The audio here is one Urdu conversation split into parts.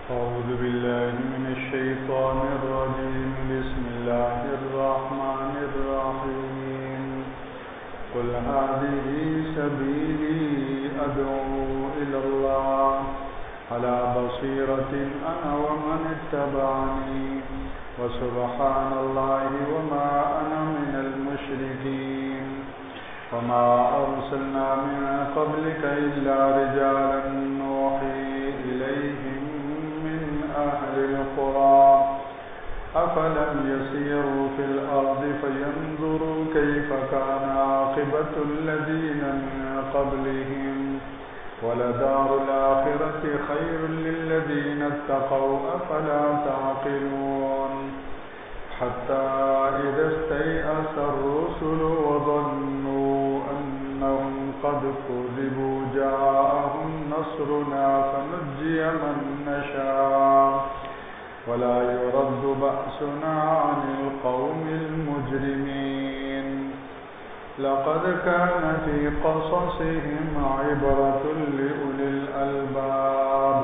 أعوذ بالله من الشيطان الرجيم. بسم الله الرحمن الرحيم. قل هذه سبيلي أدعو إلى الله على بصيرة أنا ومن اتبعني وسبحان الله وما أنا من المشركين. وما أرسلنا من قبلك إلا رجالا نوحي إليهم من أهل القرى أفلم يسيروا في الأرض فينظروا كيف كان عاقبة الذين من قبلهم ولدار الآخرة خير للذين اتقوا أفلا تعقلون. حتى إذا استيأس الرسل وظنوا أنهم قد كذبوا جاءهم نصرنا فنجي من نشاء ولا يرد بأسنا عن القوم المجرمين. لقد كان في قصصهم عبرة لأولي الألباب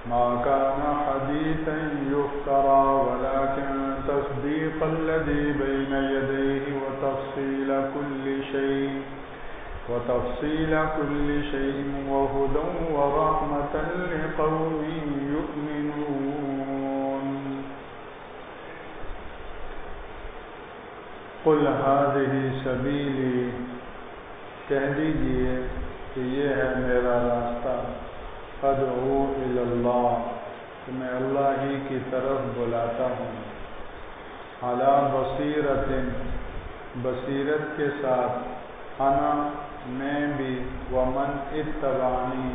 ما كان حديثا يفترى ولكن تصديق الذي بين يديه وتفصيل كل شيء وهدى ورحمة لقوم يؤمنون. قل هذه سبیلی، کہہ دیجئے کہ یہ ہے میرا راستہ، ادعو الی اللہ، کہ میں اللہ ہی کی طرف بلاتا ہوں، علی بصیرۃ، بصیرت کے ساتھ، انا، میں بھی، ومن اتبعنی،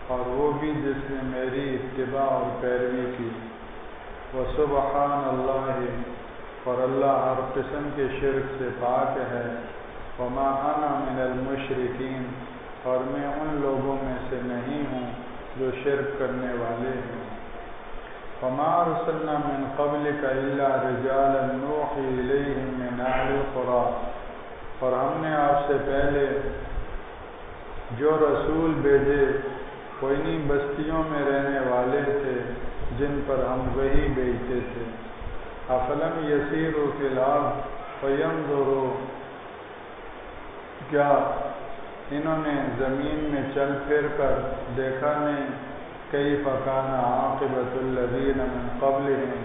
اور وہ بھی جس نے میری اتباع اور پیروی کی، وسبحان اللہ، اور اللہ ہر قسم کے شرک سے پاک ہے، وما انا من المشرکین، اور میں ان لوگوں میں سے نہیں ہوں جو شرک کرنے والے ہیں. وما ارسلنا من قبلک الا رجالا نوحی الیہم من اہل القری، اور ہم نے آپ سے پہلے جو رسول بھیجے وہ انہی بستیوں میں رہنے والے تھے جن پر ہم وحی بھیجتے تھے. افلم یسیروا فی الارض فینظروا، کیا انہوں نے زمین میں چل پھر کر دیکھا نہیں، کیف کان عاقبۃ الذین من قبلہم،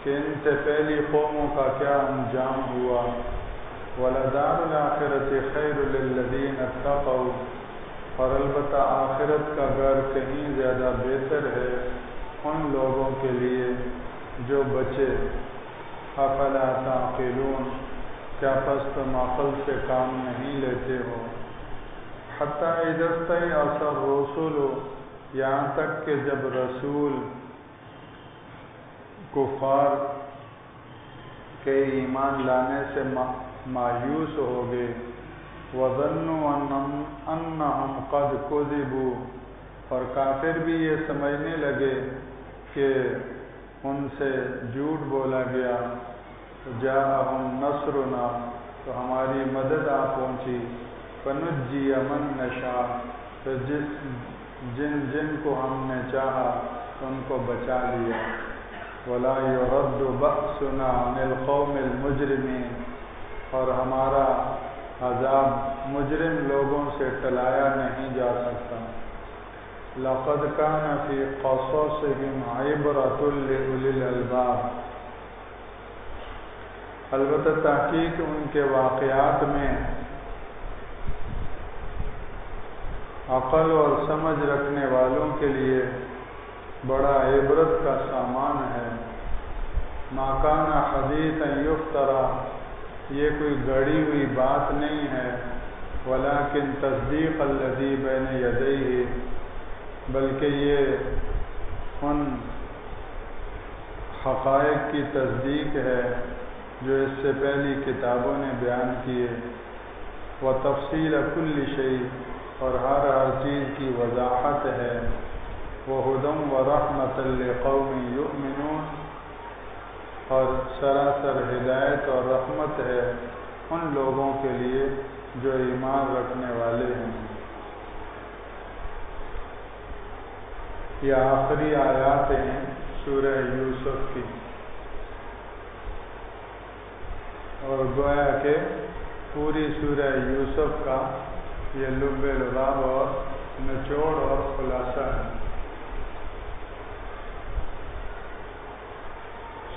کہ ان سے پہلی قوموں کا کیا انجام ہوا، وَلَدَارُ الْآخِرَةِ خَيْرٌ لِلَّذِينَ اتَّقَوْا، اور البتہ آخرت کا گھر کہیں زیادہ بہتر ہے ان لوگوں کے لیے جو بچے. افلا تعقلون، کیا پس تم عقل سے کام نہیں لیتے ہو. حتی اذا استیأس الرسل، یہاں تک کہ جب رسول کفار کے ایمان لانے سے مایوس ہو گئے، وَظَنُّوا أَنَّهُمْ قَدْ كُذِبُوا، اور کافر بھی یہ سمجھنے لگے کہ ان سے جھوٹ بولا گیا، جاءہم نصرنا، تو ہماری مدد آ پہنچی، فنجی من نشاء، تو جن کو ہم نے چاہا ان کو بچا لیا، ولا يرد بأسنا عن القوم المجرمین، اور ہمارا عذاب مجرم لوگوں سے ٹلایا نہیں جا سکتا. لقد كان في قصصهم عبرة لأولي الألباب، البتہ تحقیق ان کے واقعات میں عقل اور سمجھ رکھنے والوں کے لیے بڑا عبرت کا سامان ہے. ما كان حدیثا یفترا، یہ کوئی گڑی ہوئی بات نہیں ہے، ولیکن تصدیق الذی بین یدیہ، بلکہ یہ ان حقائق کی تصدیق ہے جو اس سے پہلی کتابوں نے بیان کیے، وتفصیل کل شیء، اور ہر چیز کی وضاحت ہے، وہدی ورحمۃ لقوم یؤمنون، اور سراسر ہدایت اور رحمت ہے ان لوگوں کے لیے جو ایمان رکھنے والے ہیں. یہ آخری آیات ہیں سورہ یوسف کی، اور گویا کہ پوری سورہ یوسف کا یہ لب لباب اور نچوڑ اور خلاصہ ہے۔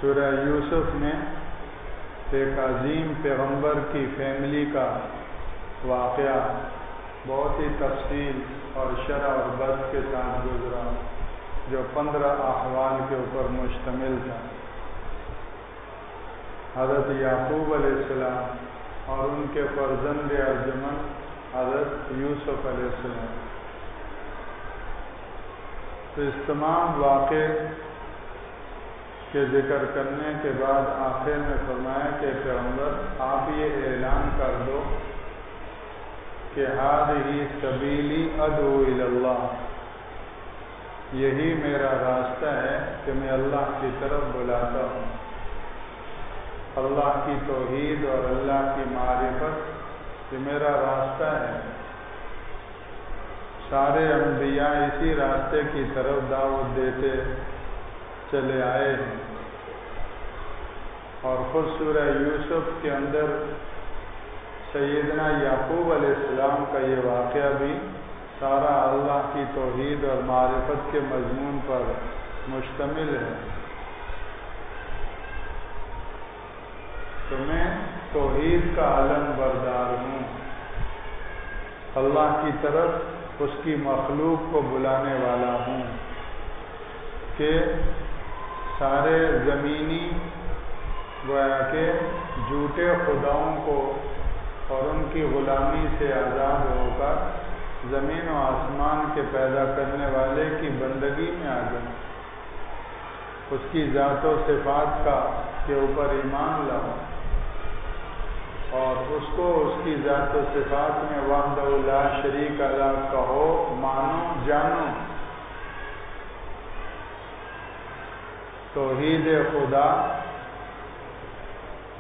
سورہ یوسف میں ایک عظیم پیغمبر کی فیملی کا واقعہ بہت ہی تفصیل اور شرح اور بحث کے ساتھ گزرا، جو 15 احوال کے اوپر مشتمل تھا۔ حضرت یعقوب علیہ السلام اور ان کے فرزند ارجمند حضرت یوسف علیہ السلام۔ تو اس تمام واقعے کے ذکر کرنے کے بعد آخر میں فرمایا کہ پیغمبر آپ یہ اعلان کر دو کہ ہذہ سبیلی ادعو الی اللہ، یہی میرا راستہ ہے کہ میں اللہ کی طرف بلاتا ہوں، اللہ کی توحید اور اللہ کی معرفت، یہ میرا راستہ ہے۔ سارے انبیاء اسی راستے کی طرف دعوت دیتے چلے آئے ہیں، اور خود سورہ یوسف کے اندر سیدنا یعقوب علیہ السلام کا یہ واقعہ بھی سارا اللہ کی توحید اور معرفت کے مضمون پر مشتمل ہے۔ تو میں توحید کا علم بردار ہوں، اللہ کی طرف اس کی مخلوق کو بلانے والا ہوں کہ سارے زمینی گویا کہ جھوٹے خداؤں کو اور ان کی غلامی سے آزاد ہو کر زمین و آسمان کے پیدا کرنے والے کی بندگی میں آ جائیں، اس کی ذات و صفات کا کے اوپر ایمان لاؤ، اور اس کو اس کی ذات و صفات میں وحدہ لا شریک لہ کہو، مانو، جانو۔ توحید خدا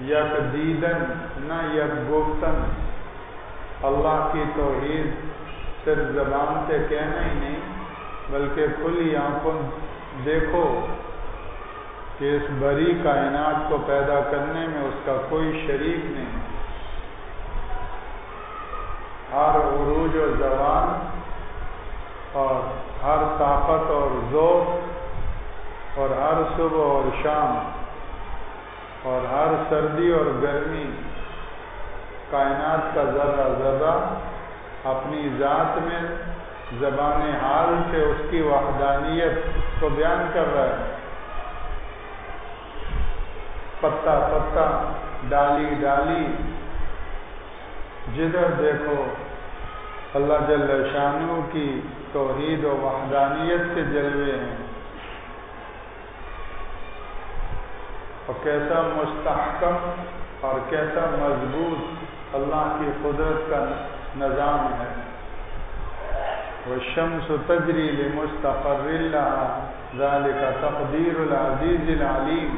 یک دیدن نہ یک گفتن، اللہ کی توحید صرف زبان سے کہنا ہی نہیں بلکہ کھلی آنکھوں دیکھو کہ اس بڑی کائنات کو پیدا کرنے میں اس کا کوئی شریک نہیں، ہر عروج و زوال اور ہر طاقت اور ذوق اور ہر صبح اور شام اور ہر سردی اور گرمی، کائنات کا ذرہ ذرہ اپنی ذات میں زبان حال سے اس کی وحدانیت کو بیان کر رہا ہے۔ پتا پتا، ڈالی ڈالی، جدھر دیکھو اللہ جل شانہ کی توحید و وحدانیت کے جلوے ہیں، اور کیسا مستحکم اور کیسا مضبوط اللہ کی قدرت کا نظام ہے۔ والشمس تجری لمستقر لها ذلك تقدیر العزیز العلیم۔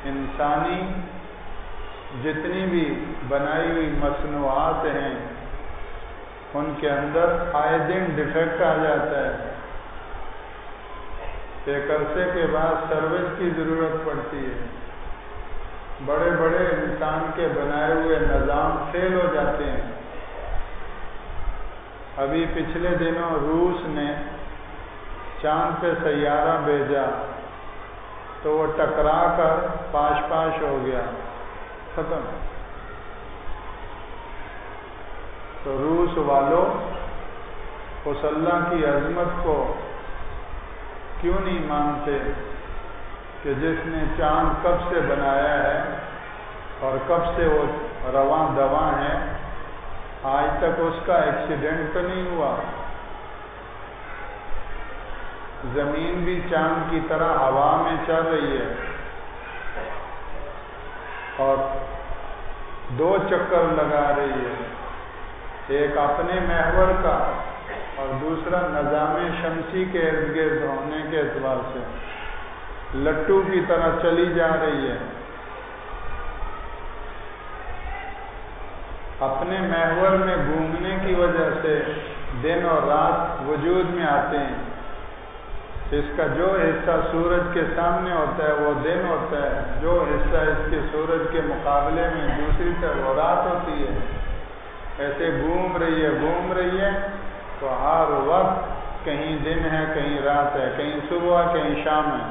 انسانی جتنی بھی بنائی ہوئی مصنوعات ہیں ان کے اندر آئے دن ڈیفیکٹ آ جاتا ہے، ایک عرصے کے بعد سروس کی ضرورت پڑتی ہے، بڑے بڑے انسان کے بنائے ہوئے نظام فیل ہو جاتے ہیں۔ ابھی پچھلے دنوں روس نے چاند پہ سیارہ بھیجا تو وہ ٹکرا کر پاش پاش ہو گیا، ختم۔ تو روس والوں اس اللہ کی عظمت کو کیوں نہیں مانتے کہ جس نے چاند کب سے بنایا ہے اور کب سے وہ رواں دواں ہے، آج تک اس کا ایکسیڈنٹ تو نہیں ہوا، زمین بھی چاند کی طرح ہوا میں چل رہی ہے، اور 2 چکر لگا رہی ہے، ایک اپنے محور کا اور دوسرا نظام شمسی کے ارد گرد ہونے کے اعتبار سے لٹو کی طرح چلی جا رہی ہے۔ اپنے محور میں گھومنے کی وجہ سے دن اور رات وجود میں آتے ہیں. اس کا جو حصہ سورج کے سامنے ہوتا ہے وہ دن ہوتا ہے، جو حصہ اس کے سورج کے مقابلے میں دوسری طرف وہ رات ہوتی ہے. ایسے گھوم رہی ہے تو ہر وقت کہیں دن ہے کہیں رات ہے، کہیں صبح کہیں شام ہے.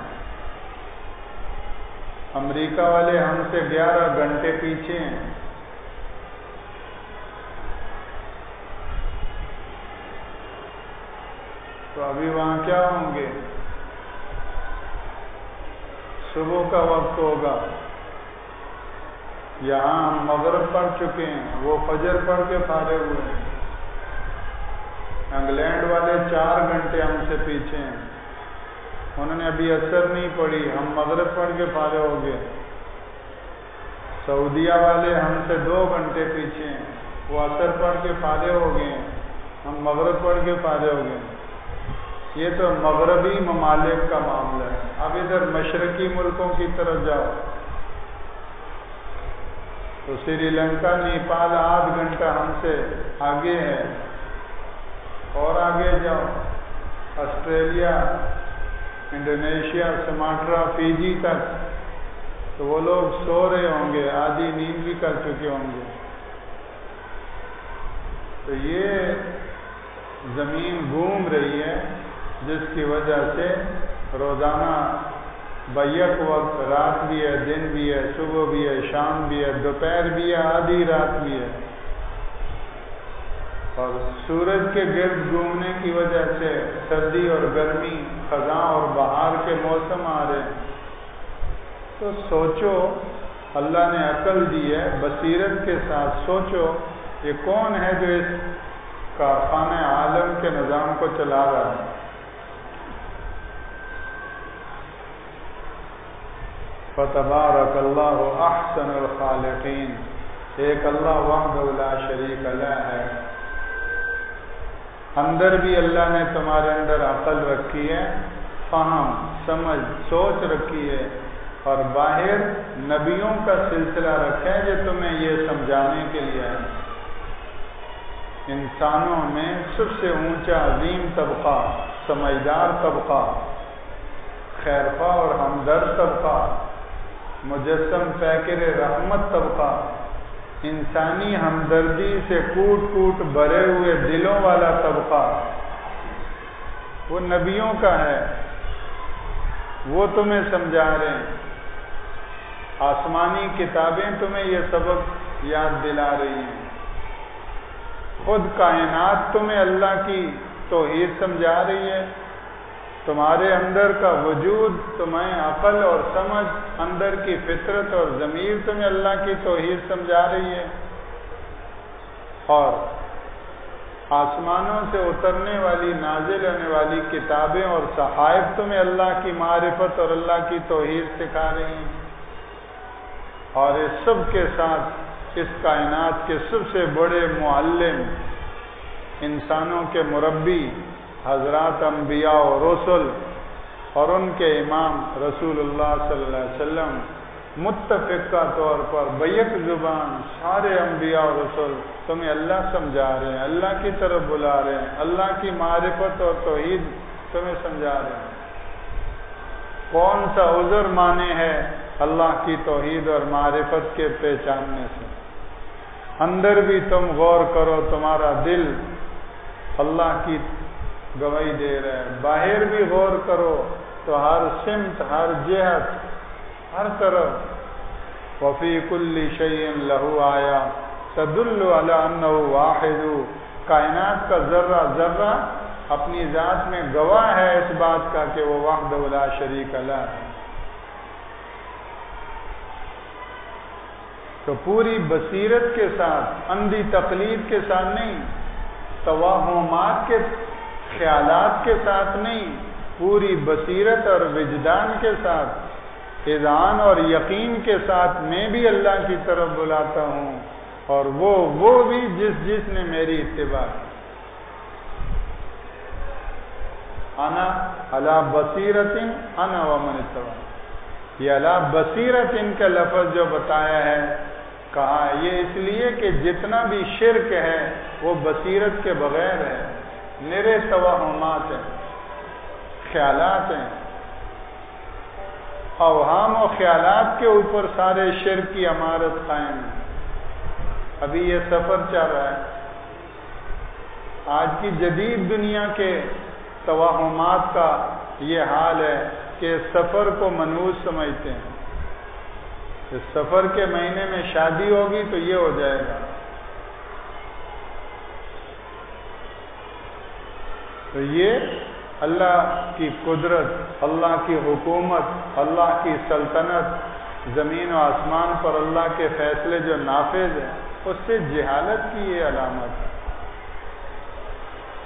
امریکہ والے ہم سے 11 گھنٹے پیچھے ہیں. تو ابھی وہاں کیا ہوں گے؟ صبح کا وقت ہوگا. یہاں ہم مغرب پڑھ چکے ہیں، وہ فجر پڑھ کے فارغ ہوئے ہیں. انگلینڈ والے 4 گھنٹے ہم سے پیچھے ہیں، انہوں نے ابھی عصر نہیں پڑھی، ہم مغرب پڑھ کے فارغ ہو گئے. سعودیہ والے ہم سے 2 گھنٹے پیچھے ہیں، وہ عصر پڑھ کے فارغ ہو گئے ہیں، ہم مغرب پڑھ کے فارغ ہو گئے. یہ تو مغربی ممالک کا معاملہ ہے. اب ادھر مشرقی ملکوں کی طرف جاؤ تو سری لنکا نیپال 8 گھنٹہ ہم سے آگے ہے. اور آگے جاؤ آسٹریلیا، انڈونیشیا، سماٹرا، فیجی تک تو وہ لوگ سو رہے ہوں گے، آدھی نیند بھی کر چکے ہوں گے. تو یہ زمین گھوم رہی ہے جس کی وجہ سے روزانہ بیک وقت رات بھی ہے، دن بھی ہے، صبح بھی ہے، شام بھی ہے، دوپہر بھی ہے، آدھی رات بھی ہے. اور سورج کے گرد گھومنے کی وجہ سے سردی اور گرمی، خزاں اور بہار کے موسم آ رہے ہیں. تو سوچو، اللہ نے عقل دی ہے، بصیرت کے ساتھ سوچو یہ کون ہے جو اس کارخانہ عالم کے نظام کو چلا رہا ہے. فتبارک اللہ احسن الخالقین. ایک اللہ وحدہ لا شریک لہ ہے. اندر بھی اللہ نے تمہارے اندر عقل رکھی ہے، فہم، سمجھ، سوچ رکھی ہے، اور باہر نبیوں کا سلسلہ رکھا ہے جو تمہیں یہ سمجھانے کے لیے ہے. انسانوں میں سب سے اونچا عظیم طبقہ، سمجھدار طبقہ، خیرخواہ اور ہمدرد طبقہ، مجسم فیکر رحمت طبقہ، انسانی ہمدردی سے کوٹ کوٹ بھرے ہوئے دلوں والا طبقہ، وہ نبیوں کا ہے. وہ تمہیں سمجھا رہے ہیں. آسمانی کتابیں تمہیں یہ سبق یاد دلا رہی ہیں. خود کائنات تمہیں اللہ کی توحید سمجھا رہی ہے. تمہارے اندر کا وجود تمہیں عقل اور سمجھ، اندر کی فطرت اور ضمیر تمہیں اللہ کی توحید سمجھا رہی ہے. اور آسمانوں سے اترنے والی، نازل ہونے والی کتابیں اور صحائف تمہیں اللہ کی معرفت اور اللہ کی توحید سکھا رہی ہیں. اور اس سب کے ساتھ اس کائنات کے سب سے بڑے معلم، انسانوں کے مربی حضرات انبیاء و رسل اور ان کے امام رسول اللہ صلی اللہ علیہ وسلم متفقہ طور پر بیک زبان سارے انبیاء و رسل تمہیں اللہ سمجھا رہے ہیں، اللہ کی طرف بلا رہے ہیں، اللہ کی معرفت اور توحید تمہیں سمجھا رہے ہیں. کون سا عذر مانے ہے اللہ کی توحید اور معرفت کے پہچاننے سے؟ اندر بھی تم غور کرو، تمہارا دل اللہ کی گواہی دے رہا ہے. باہر بھی غور کرو تو ہر سمت، ہر جہت، ہر طرف وفی کل شیء لہ آیا تدل علی انہ واحد. کائنات کا ذرہ ذرہ اپنی ذات میں گواہ ہے اس بات کا کہ وہ وحدہ لا شریک لہ ہے. تو پوری بصیرت کے ساتھ، اندھی تقلید کے ساتھ نہیں، توہمات کے خیالات کے ساتھ نہیں، پوری بصیرت اور وجدان کے ساتھ، اذعان اور یقین کے ساتھ میں بھی اللہ کی طرف بلاتا ہوں، اور وہ بھی جس نے میری اتباع کی. انا علی بصیرت انا ومن اتبع. یہ علی بصیرت کا لفظ جو بتایا ہے، کہا یہ اس لیے کہ جتنا بھی شرک ہے وہ بصیرت کے بغیر ہے. نرے توہمات ہیں، خیالات ہیں، اوہام و خیالات کے اوپر سارے شرک کی عمارت قائم ہے۔ ابھی یہ سفر چل رہا ہے، آج کی جدید دنیا کے توہمات کا یہ حال ہے کہ سفر کو منحوس سمجھتے ہیں، کہ سفر کے مہینے میں شادی ہوگی تو یہ ہو جائے گا۔ تو یہ اللہ کی قدرت، اللہ کی حکومت، اللہ کی سلطنت، زمین و آسمان پر اللہ کے فیصلے جو نافذ ہیں، اس سے جہالت کی یہ علامت ہے۔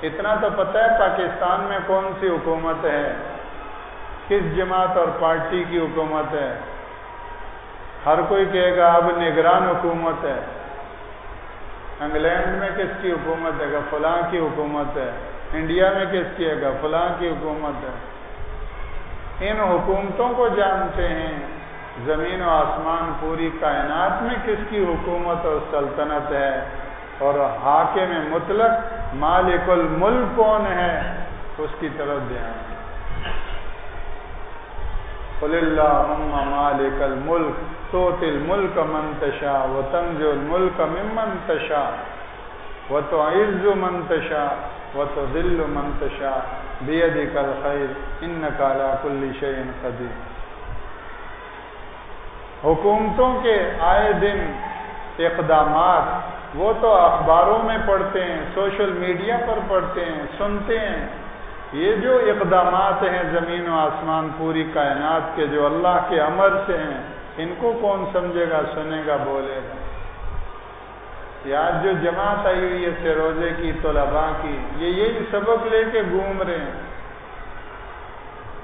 اتنا تو پتہ ہے پاکستان میں کون سی حکومت ہے، کس جماعت اور پارٹی کی حکومت ہے۔ ہر کوئی کہے گا اب نگران حکومت ہے۔ انگلینڈ میں کس کی حکومت ہے گا؟ فلاں کی حکومت ہے۔ انڈیا میں کس کی ہے گا؟ فلاں کی حکومت ہے۔ ان حکومتوں کو جانتے ہیں، زمین و آسمان پوری کائنات میں کس کی حکومت اور سلطنت ہے، اور حاکم مطلق مالک الملک کون ہے، اس کی طرف دھیان ہے۔ قل اللہم مالک الملک تؤتی الملک من تشاء وتنزع الملک ممن تشاء وتعز من تشاء وتذل من تشاء بیدک الخیر انک علی کل شیء قدیر۔ حکومتوں کے آئے دن اقدامات وہ تو اخباروں میں پڑھتے ہیں، سوشل میڈیا پر پڑھتے ہیں، سنتے ہیں۔ یہ جو اقدامات ہیں زمین و آسمان پوری کائنات کے، جو اللہ کے امر سے ہیں، ان کو کون سمجھے گا، سنے گا، بولے گا؟ آج جو جماعت آئی ہوئی ہے فیروزے کی، طلباء کی، یہ یہی سبق لے کے گھوم رہے ہیں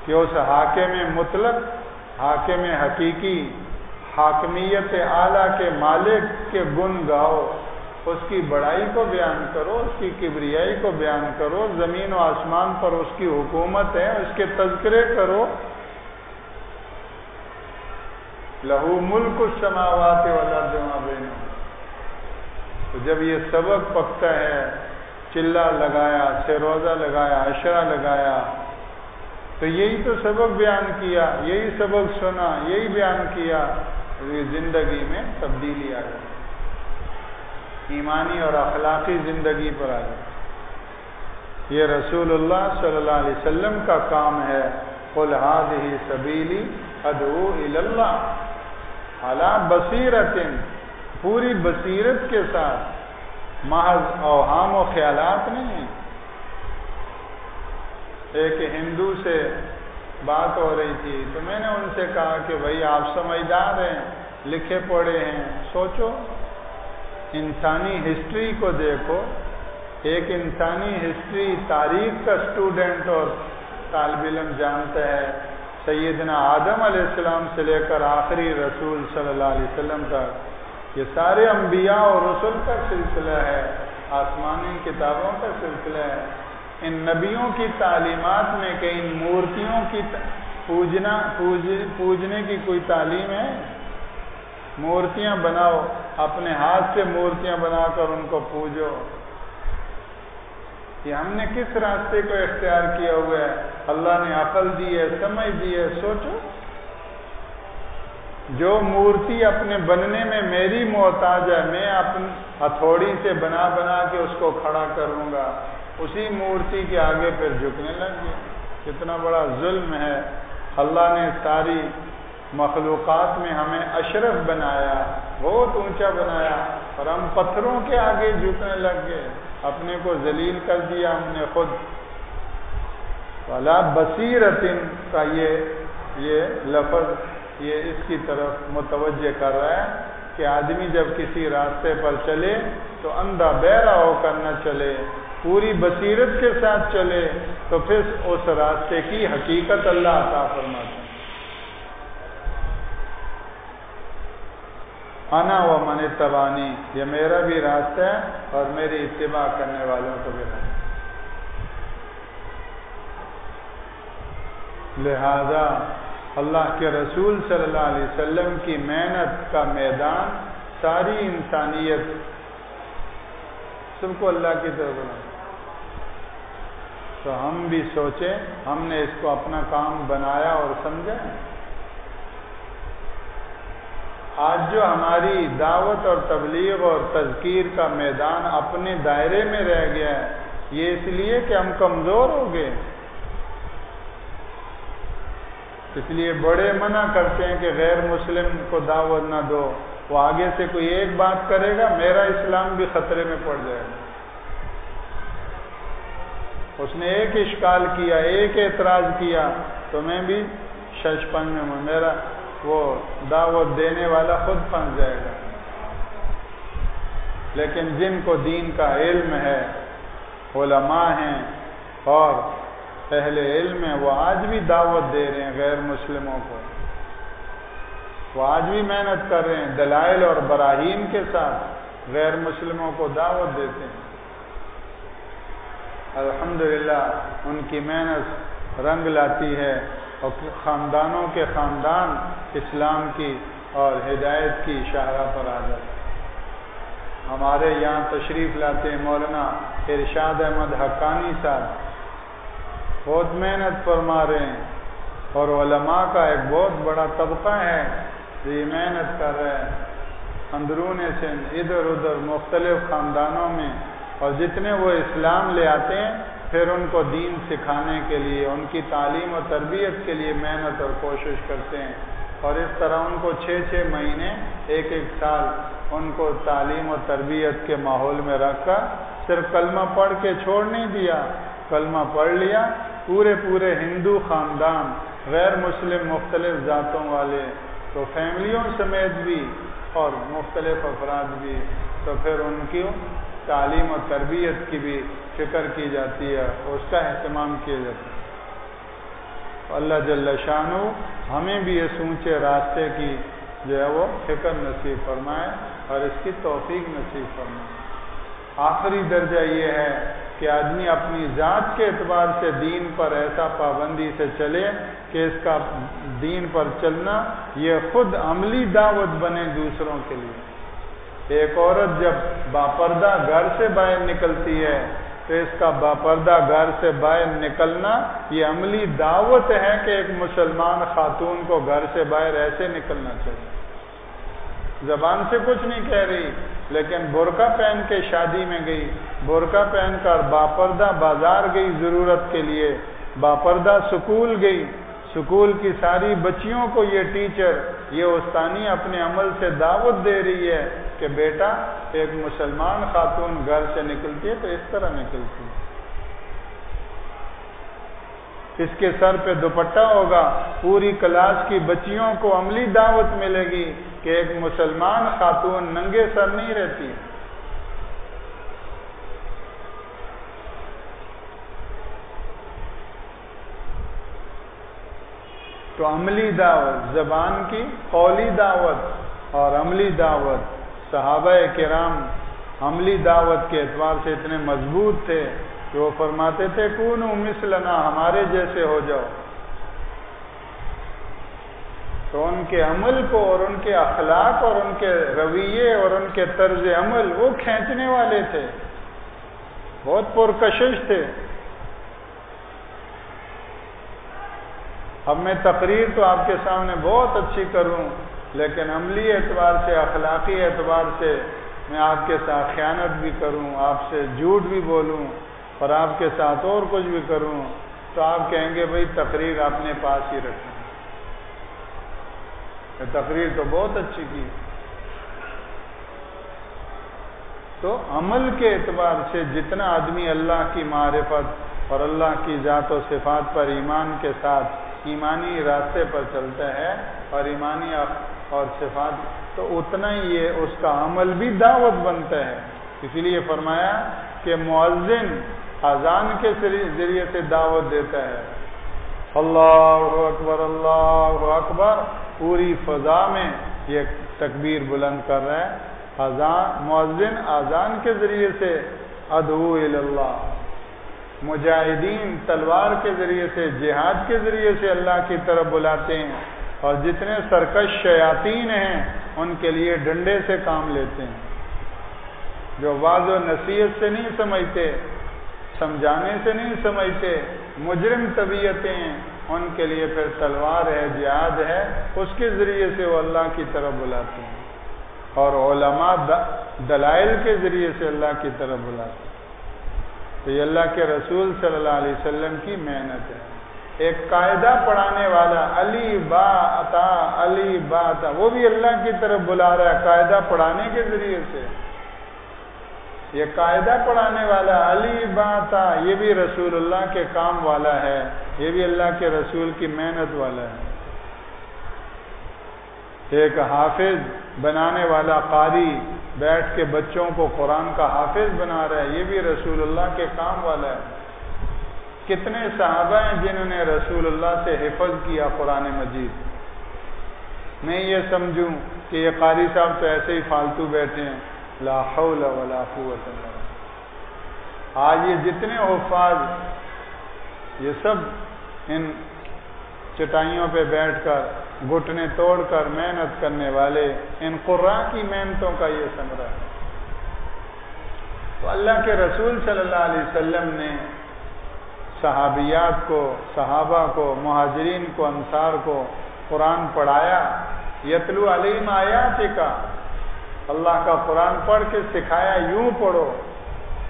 کہ اس حاکم مطلق، حاکم حقیقی، حاکمیت اعلیٰ کے مالک کے گن گاؤ، اس کی بڑائی کو بیان کرو، اس کی کبریائی کو بیان کرو، زمین و آسمان پر اس کی حکومت ہے، اس کے تذکرے کرو۔ لہو ملک السماوات والارض وما بینہما۔ تو جب یہ سبق پکتا ہے، چلا لگایا، سروزہ لگایا، عشرہ لگایا، تو یہی تو سبق بیان کیا، یہی سبق سنا، یہی بیان کیا، زندگی میں تبدیلی آ گئی، ایمانی اور اخلاقی زندگی پر آ گئی۔ یہ رسول اللہ صلی اللہ علیہ وسلم کا کام ہے۔ قل ھذہ سبیلی ادعو الی اللہ علی بصیرۃ، پوری بصیرت کے ساتھ، محض اوہام و خیالات نہیں۔ ایک ہندو سے بات ہو رہی تھی تو میں نے ان سے کہا کہ بھائی آپ سمجھدار ہیں، لکھے پڑھے ہیں، سوچو، انسانی ہسٹری کو دیکھو۔ ایک انسانی ہسٹری، تاریخ کا اسٹوڈنٹ اور طالب علم جانتا ہے، سیدنا آدم علیہ السلام سے لے کر آخری رسول صلی اللہ علیہ وسلم تک، یہ سارے انبیاء اور رسل کا سلسلہ ہے، آسمانی کتابوں کا سلسلہ ہے۔ ان نبیوں کی تعلیمات میں کہ ان مورتیوں کی پوجنے کی کوئی تعلیم ہے؟ مورتیاں بناؤ، اپنے ہاتھ سے مورتیاں بنا کر ان کو پوجو۔ یہ ہم نے کس راستے کو اختیار کیا ہوا ہے؟ اللہ نے عقل دی ہے، سمجھ دی ہے، سوچو۔ جو مورتی اپنے بننے میں میری محتاج ہے، میں اپنی ہتھوڑی سے بنا بنا کے اس کو کھڑا کروں گا، اسی مورتی کے آگے پھر جھکنے لگ گیا۔ کتنا بڑا ظلم ہے۔ اللہ نے ساری مخلوقات میں ہمیں اشرف بنایا، بہت اونچا بنایا، اور ہم پتھروں کے آگے جھکنے لگ گئے، اپنے کو ذلیل کر دیا ہم نے خود۔ وَلَا بَصِيرَةٍ کا یہ لفظ یہ اس کی طرف متوجہ کر رہا ہے کہ آدمی جب کسی راستے پر چلے تو اندھا بہرا ہو کر نہ چلے، پوری بصیرت کے ساتھ چلے، تو پھر اس راستے کی حقیقت اللہ عطا فرماتا ہے۔ انا و من اتبعنی، یہ میرا بھی راستہ ہے اور میری اتباع کرنے والوں کو بھی راستہ۔ لہذا اللہ کے رسول صلی اللہ علیہ وسلم کی محنت کا میدان ساری انسانیت سب کو اللہ کی طرف بنا۔ تو ہم بھی سوچیں، ہم نے اس کو اپنا کام بنایا اور سمجھا۔ آج جو ہماری دعوت اور تبلیغ اور تذکیر کا میدان اپنے دائرے میں رہ گیا ہے، یہ اس لیے کہ ہم کمزور ہو گئے۔ اس لیے بڑے منع کرتے ہیں کہ غیر مسلم کو دعوت نہ دو، وہ آگے سے کوئی ایک بات کرے گا میرا اسلام بھی خطرے میں پڑ جائے گا۔ اس نے ایک اشکال کیا، ایک اعتراض کیا تو میں بھی شش پن میں ہوں، میرا وہ دعوت دینے والا خود پھنس جائے گا۔ لیکن جن کو دین کا علم ہے، علماء ہیں اور اہل علم ہیں، وہ آج بھی دعوت دے رہے ہیں غیر مسلموں کو، وہ آج بھی محنت کر رہے ہیں، دلائل اور براہین کے ساتھ غیر مسلموں کو دعوت دیتے ہیں۔ الحمدللہ ان کی محنت رنگ لاتی ہے اور خاندانوں کے خاندان اسلام کی اور ہدایت کی شاہراہ پر آ جاتے ہیں۔ ہمارے یہاں تشریف لاتے ہیں مولانا ارشاد احمد حقانی صاحب، بہت محنت فرما رہے ہیں، اور علماء کا ایک بہت بڑا طبقہ ہے جو یہ محنت کر رہے ہیں اندرون سندھ، ادھر ادھر مختلف خاندانوں میں، اور جتنے وہ اسلام لے آتے ہیں پھر ان کو دین سکھانے کے لیے، ان کی تعلیم و تربیت کے لیے محنت اور کوشش کرتے ہیں، اور اس طرح ان کو 6 مہینے، ایک سال ان کو تعلیم و تربیت کے ماحول میں رکھ کر صرف کلمہ پڑھ کے چھوڑ نہیں دیا، کلمہ پڑھ لیا، پورے ہندو خاندان، غیر مسلم مختلف ذاتوں والے، تو فیملیوں سمیت بھی اور مختلف افراد بھی، تو پھر ان کی تعلیم و تربیت کی بھی فکر کی جاتی ہے، اس کا اہتمام کیا جاتا ہے۔ اللہ جل شانہ ہمیں بھی اس اونچے راستے کی جو ہے وہ فکر نصیب فرمائے اور اس کی توفیق نصیب فرمائے۔ آخری درجہ یہ ہے کہ آدمی اپنی ذات کے اعتبار سے دین پر ایسا پابندی سے چلے کہ اس کا دین پر چلنا یہ خود عملی دعوت بنے دوسروں کے لیے۔ ایک عورت جب باپردہ گھر سے باہر نکلتی ہے تو اس کا باپردہ گھر سے باہر نکلنا یہ عملی دعوت ہے کہ ایک مسلمان خاتون کو گھر سے باہر ایسے نکلنا چاہیے۔ زبان سے کچھ نہیں کہہ رہی، لیکن برقع پہن کے شادی میں گئی، برقع پہن کر باپردہ بازار گئی ضرورت کے لیے، باپردہ سکول گئی، سکول کی ساری بچیوں کو یہ ٹیچر، یہ استانی اپنے عمل سے دعوت دے رہی ہے کہ بیٹا ایک مسلمان خاتون گھر سے نکلتی ہے تو اس طرح نکلتی ہے، اس کے سر پہ دوپٹہ ہوگا، پوری کلاس کی بچیوں کو عملی دعوت ملے گی کہ ایک مسلمان خاتون ننگے سر نہیں رہتی۔ تو عملی دعوت، زبان کی قولی دعوت اور عملی دعوت، صحابہ کرام عملی دعوت کے اعتبار سے اتنے مضبوط تھے کہ وہ فرماتے تھے کونوا مثلنا، ہمارے جیسے ہو جاؤ۔ تو ان کے عمل کو اور ان کے اخلاق اور ان کے رویے اور ان کے طرز عمل وہ کھینچنے والے تھے، بہت پرکشش تھے۔ اب میں تقریر تو آپ کے سامنے بہت اچھی کروں، لیکن عملی اعتبار سے، اخلاقی اعتبار سے میں آپ کے ساتھ خیانت بھی کروں، آپ سے جھوٹ بھی بولوں اور آپ کے ساتھ اور کچھ بھی کروں تو آپ کہیں گے بھئی تقریر اپنے پاس ہی رکھیں، تقریر تو بہت اچھی کی۔ تو عمل کے اعتبار سے جتنا آدمی اللہ کی معرفت اور اللہ کی ذات و صفات پر ایمان کے ساتھ ایمانی راستے پر چلتا ہے اور ایمانی اور صفات، تو اتنا ہی یہ اس کا عمل بھی دعوت بنتا ہے۔ اسی لیے فرمایا کہ مؤذن اذان کے ذریعے سے دعوت دیتا ہے، اللہ اکبر اللہ اکبر، پوری فضا میں یہ تکبیر بلند کر رہا ہے، اذان مؤذن اذان کے ذریعے سے ادعو الی اللہ، مجاہدین تلوار کے ذریعے سے، جہاد کے ذریعے سے اللہ کی طرف بلاتے ہیں، اور جتنے سرکش شیاطین ہیں ان کے لیے ڈنڈے سے کام لیتے ہیں، جو واضح و نصیحت سے نہیں سمجھانے سے نہیں سمجھتے، مجرم طبیعتیں ہیں، ان کے لیے پھر تلوار ہے، جہاد ہے، اس کے ذریعے سے وہ اللہ کی طرف بلاتے ہیں، اور علماء دلائل کے ذریعے سے اللہ کی طرف بلاتے ہیں۔ تو یہ اللہ کے رسول صلی اللہ علیہ وسلم کی محنت ہے۔ ایک قاعدہ پڑھانے والا علی با عطا علی با عطا، وہ بھی اللہ کی طرف بلا رہا ہے قاعدہ پڑھانے کے ذریعے سے۔ یہ قاعدہ پڑھانے والا علی با عطا، یہ بھی رسول اللہ کے کام والا ہے، یہ بھی اللہ کے رسول کی محنت والا ہے۔ ایک حافظ بنانے والا قاری بیٹھ کے بچوں کو قرآن کا حافظ بنا رہا ہے، یہ بھی رسول اللہ کے کام والا ہے۔ کتنے صحابہ ہیں جنہوں نے رسول اللہ سے حفظ کیا قرآن مجید۔ میں یہ سمجھوں کہ یہ قاری صاحب تو ایسے ہی فالتو بیٹھے ہیں، لا حول ولا قوت الا باللہ۔ آج یہ جتنے حفاظ، یہ سب ان چٹائیوں پہ بیٹھ کر گھٹنے توڑ کر محنت کرنے والے، ان قراء کی محنتوں کا یہ ثمرہ ہے۔ تو اللہ کے رسول صلی اللہ علیہ وسلم نے صحابیات کو، صحابہ کو، مہاجرین کو، انصار کو قرآن پڑھایا۔ یتلو علیہم آیاتک، اللہ کا قرآن پڑھ کے سکھایا، یوں پڑھو۔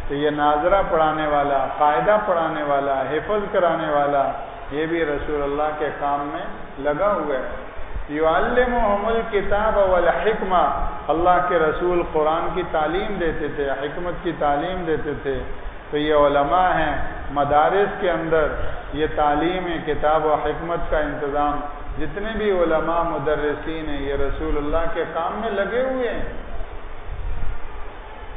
تو یہ ناظرہ پڑھانے والا، قاعدہ پڑھانے والا، حفظ کرانے والا، یہ بھی رسول اللہ کے کام میں لگا ہوا ہے۔ یعلمہم الکتاب والحکمہ، اللہ کے رسول قرآن کی تعلیم دیتے تھے، حکمت کی تعلیم دیتے تھے۔ تو یہ علماء ہیں، مدارس کے اندر یہ تعلیم کتاب و حکمت کا انتظام، جتنے بھی علماء مدرسین ہیں یہ رسول اللہ کے کام میں لگے ہوئے ہیں،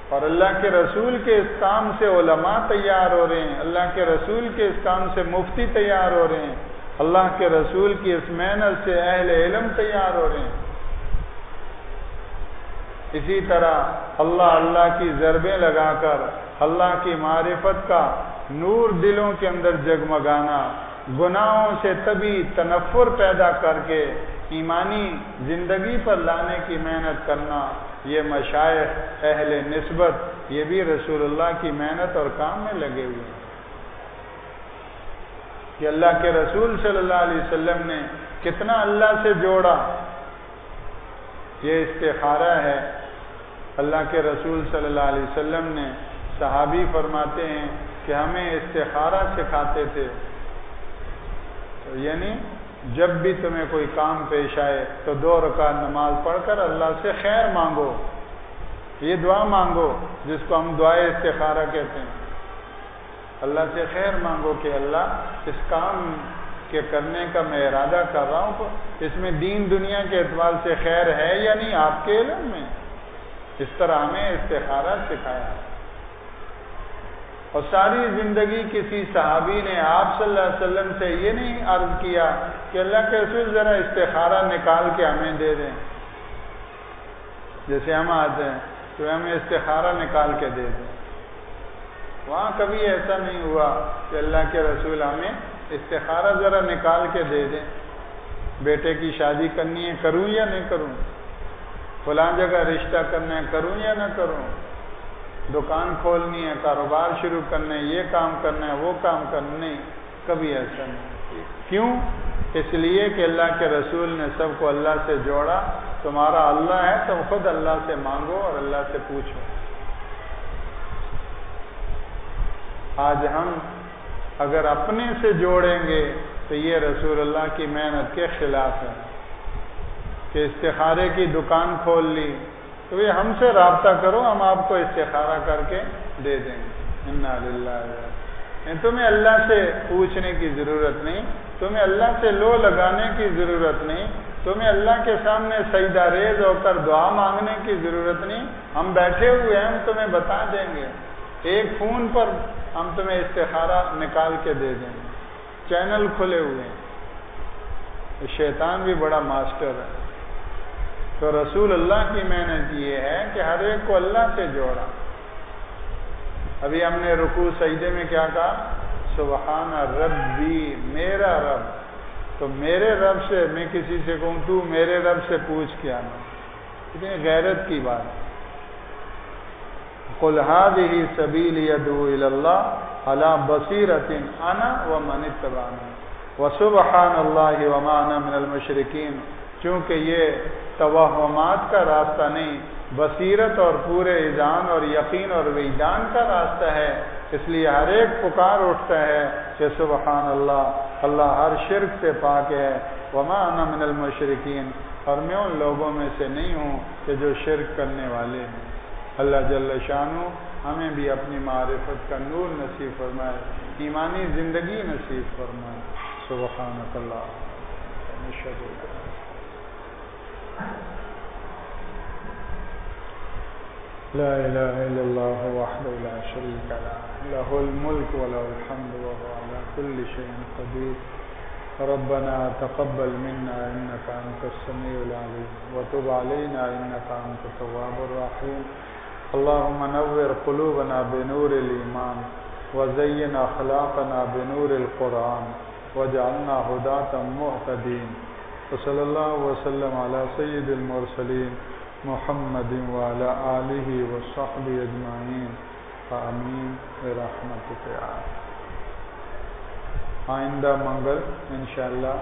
اور اللہ کے رسول کے اس کام سے علماء تیار ہو رہے ہیں، اللہ کے رسول کے اس کام سے مفتی تیار ہو رہے ہیں، اللہ کے رسول کی اس محنت سے اہل علم تیار ہو رہے ہیں۔ اسی طرح اللہ کی ضربیں لگا کر اللہ کی معرفت کا نور دلوں کے اندر جگمگانا، گناہوں سے طبی تنفر پیدا کر کے ایمانی زندگی پر لانے کی محنت کرنا، یہ مشائخ اہل نسبت، یہ بھی رسول اللہ کی محنت اور کام میں لگے ہوئے ہیں۔ کہ اللہ کے رسول صلی اللہ علیہ وسلم نے کتنا اللہ سے جوڑا، یہ استخارہ ہے۔ اللہ کے رسول صلی اللہ علیہ وسلم نے، صحابی فرماتے ہیں کہ ہمیں استخارہ سکھاتے تھے، تو یعنی جب بھی تمہیں کوئی کام پیش آئے تو 2 رکعت نماز پڑھ کر اللہ سے خیر مانگو، یہ دعا مانگو جس کو ہم دعائے استخارہ کہتے ہیں۔ اللہ سے خیر مانگو کہ اللہ اس کام کے کرنے کا میں ارادہ کر رہا ہوں، اس میں دین دنیا کے اعتبار سے خیر ہے یا نہیں، آپ کے علم میں۔ اس طرح ہمیں استخارہ سکھایا، اور ساری زندگی کسی صحابی نے آپ صلی اللہ علیہ وسلم سے یہ نہیں عرض کیا کہ اللہ کے رسول ذرا استخارہ نکال کے ہمیں دے دیں، جیسے ہم آتے ہیں تو ہمیں استخارہ نکال کے دے دیں۔ وہاں کبھی ایسا نہیں ہوا کہ اللہ کے رسول ہمیں استخارہ ذرا نکال کے دے دیں۔ بیٹے کی شادی کرنی ہے، کروں یا نہیں کروں؟ فلاں جگہ رشتہ کرنا ہے، کروں یا نہ کروں؟ دکان کھولنی ہے، کاروبار شروع کرنا ہے، یہ کام کرنا ہے، وہ کام کرنا نہیں، کبھی ایسا نہیں۔ کیوں؟ اس لیے کہ اللہ کے رسول نے سب کو اللہ سے جوڑا۔ تمہارا اللہ ہے تو خود اللہ سے مانگو اور اللہ سے پوچھو۔ آج ہم اگر اپنے سے جوڑیں گے تو یہ رسول اللہ کی محنت کے خلاف ہے کہ استخارے کی دکان کھول لی تو یہ ہم سے رابطہ کرو، ہم آپ کو استخارہ کر کے دے دیں گے۔ انا للہ، تمہیں اللہ سے پوچھنے کی ضرورت نہیں، تمہیں اللہ سے لو لگانے کی ضرورت نہیں، تمہیں اللہ کے سامنے سجدہ ریز ہو کر دعا مانگنے کی ضرورت نہیں۔ ہم بیٹھے ہوئے ہیں، ہم تمہیں بتا دیں گے، ایک فون پر ہم تمہیں استخارہ نکال کے دے دیں گے، چینل کھلے ہوئے ہیں۔ شیطان بھی بڑا ماسٹر ہے۔ تو رسول اللہ کی محنت یہ ہے کہ ہر ایک کو اللہ سے جوڑا۔ ابھی ہم نے رکوع سجدے میں کیا کہا؟ سبحان ربی، میرا رب۔ تو میرے رب سے میں کسی سے کہوں تو میرے رب سے پوچھ کیا نا، اتنی غیرت کی بات۔ قل هذه سبیلی ادعو الی اللہ، علی بصیرۃ انا ومن اتبعنی وسبحان اللہ وما انا من المشرکین، چونکہ یہ توہمات کا راستہ نہیں، بصیرت اور پورے اذعان اور یقین اور وجدان کا راستہ ہے، اس لیے ہر ایک پکار اٹھتا ہے کہ سبحان اللہ، اللہ ہر شرک سے پاک ہے، وما انا من المشرکین، اور میں ان لوگوں میں سے نہیں ہوں کہ جو شرک کرنے والے ہیں۔ اللہ جل شانہ ہمیں بھی اپنی معرفت کا نور نصیب فرمائے، ایمانی زندگی نصیب فرمائے۔ سبحانک اللہم نشہد لا الہ الا اللہ وحدہ لا شریک لہ، لہ الملک وله الحمد وهو على كل شيء قدیر۔ ربنا تقبل منا انك انت السميع العليم وتب علينا انك انت التواب الرحيم۔ اللهم نور قلوبنا بنور الإيمان وزين أخلاقنا بنور القرآن واجعلنا هداة مهتدين، وصلى الله وسلم على سيد المرسلين محمد وعلى آله وصحبه أجمعين، آمین برحمتک یا۔ آئندہ منگل انشاءاللہ